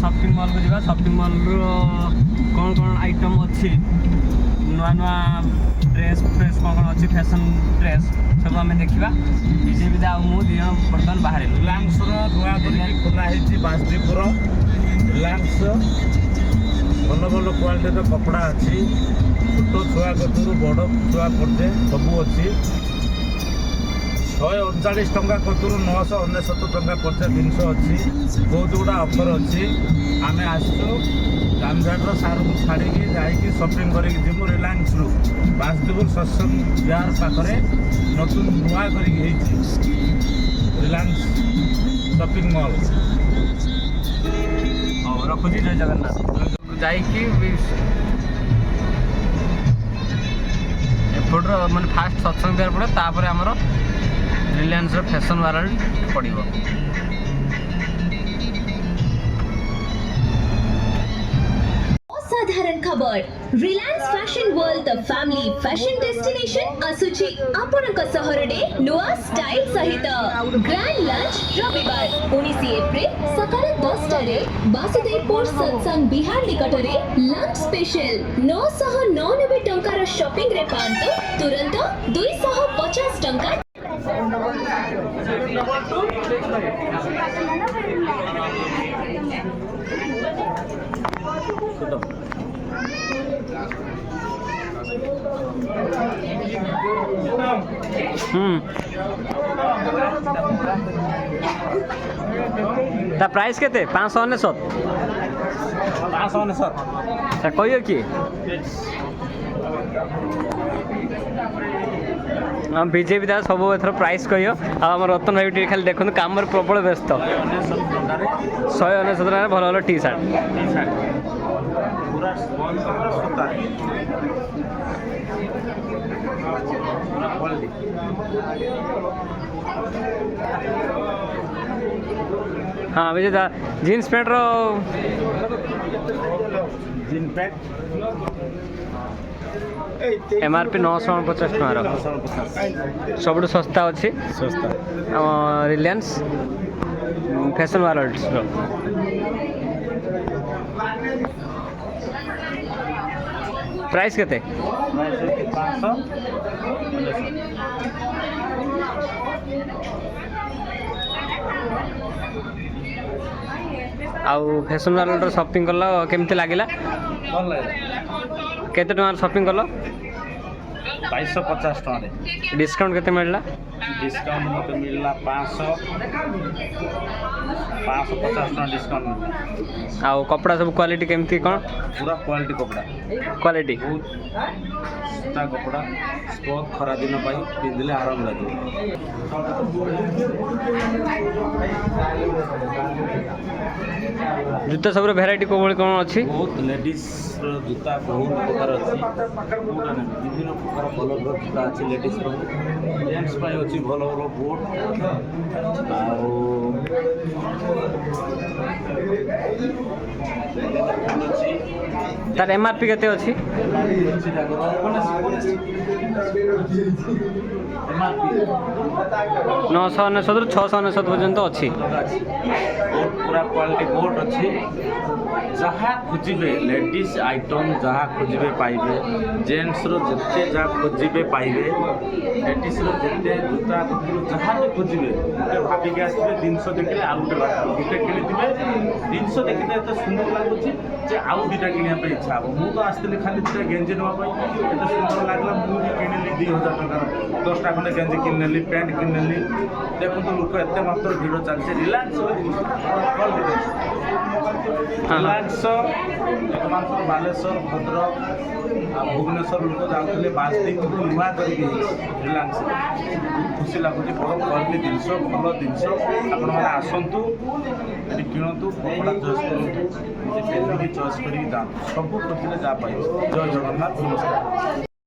Shopping mall को जावा shopping mall रो कौन कौन आइटम अच्छी नुआ नुआ ड्रेस फ्रेस कौन कौन अच्छी फैशन ड्रेस सब आम देखा विजय विदा मु दी बर्तमान बाहर रिलायंस नुआ करके खोला है बासदीपुर रिलायंस भल भल क्वालिटी कपड़ा अच्छी छोट छुआ कतरू बड़ छुआ पर्जे सबू अच्छी 139 टंका कतरू 999 टंका पर्जा जिनस अच्छी बहुत गुड़ा ऑफर अच्छी आम आसु रामझाटर सार को छाड़ी जाकि शॉपिंग करके जीवु रिलायंस रु बासदीपुर सत्संग बिहार पाखे नतुन नुआ कर रिलायंस शॉपिंग मॉल रखुची जय जगन्नाथ जाइकी एपटर माने फास्ट सत्संग बिहार पड़े तापर आमर रिलायंस फैशन वर्ल्ड पड़ो साधारण खबर Reliance fashion world the family fashion destination आसुची आपनक सहर रे नुआ स्टाइल सहित ग्रैंड लंच रविवार 19 एप्रिल सकाळ 10 रे बासुदेवपुर सत्संग बिहार निकट रे लंच स्पेशल 999 टंकार शॉपिंग रे पांतो तुरंत 250 टंका ता प्राइस केते 599 ता कहियो कि हम बीजेपी दादा सब एथर प्राइस कहियो आम रतन भाई टी खाली देखो काम प्रबल व्यस्त 199 टका भल भल टी सार्ट हाँ विजय दा जीन्स पैंट रो जीन पैंट एमआरपी 950 टका सब सस्ता अच्छी सस्ता रिलायंस फैशन वर्ल्ड प्राइस केते आउ फैशन वर्ल्ड शॉपिंग कल केमती लगिला केते टका शॉपिंग कल 2250 टका डिस्काउंट केते मिलला डिस्काउंट मत मिलला 550 टका डिस्काउंट मिलला आउ कपड़ा सब क्वालिटी केमती कौन पूरा क्वालिटी कपड़ा क्वालिटी सस्ता कपड़ा बहुत खरा दिन पाई पिंधले आराम लगे जूता सब भेराइटी को कौन अच्छी बहुत लेडीज जूता बहुत प्रकार अच्छी विभिन्न प्रकार कलर जूता अच्छी लेडीज जेंट्स अच्छी भल भल बोट तार एमआरपी केते अच्छी 999 रु 699 पर्यंत अच्छी पूरा क्वालिटी बोट अच्छी जहाँ खोजे लेडीज आइटम जहाँ खोजे पाइबे जेंट्स रो जिते जहाँ खोजे पाइबे लेडीज रो जिते जूता जहाँ भी खोजे गोटे भाविक आसवे जिनस देखिले आउ गोटे किणिथे जिनस देखिले एत सुंदर लगुच जे आउ दुटा किणा इच्छा हम मुझे तो आसती खाली दुटा गेंजी नापी एत सुंदर लगला मुझे किणिली 2000 टकर 10टा खंडे गेंजी किनेली पैंट किनेली देखो लोक एत मात्र भिड़ चलছে रिलायंस रिलायंस बर्तमान बालेश्वर भद्रक भुवनेश्वर लोक जाते बासदीपुर नुआ करके रिलायंस खुशी लगुच बड़ क्वालिटी जिनस भल जिनस आपण मैंने आसतु ये किणतु कपड़ा चॉइस करूँ चॉइस कर सब खोजिले जहाँ पाइबे जय जगन्नाथ नमस्कार।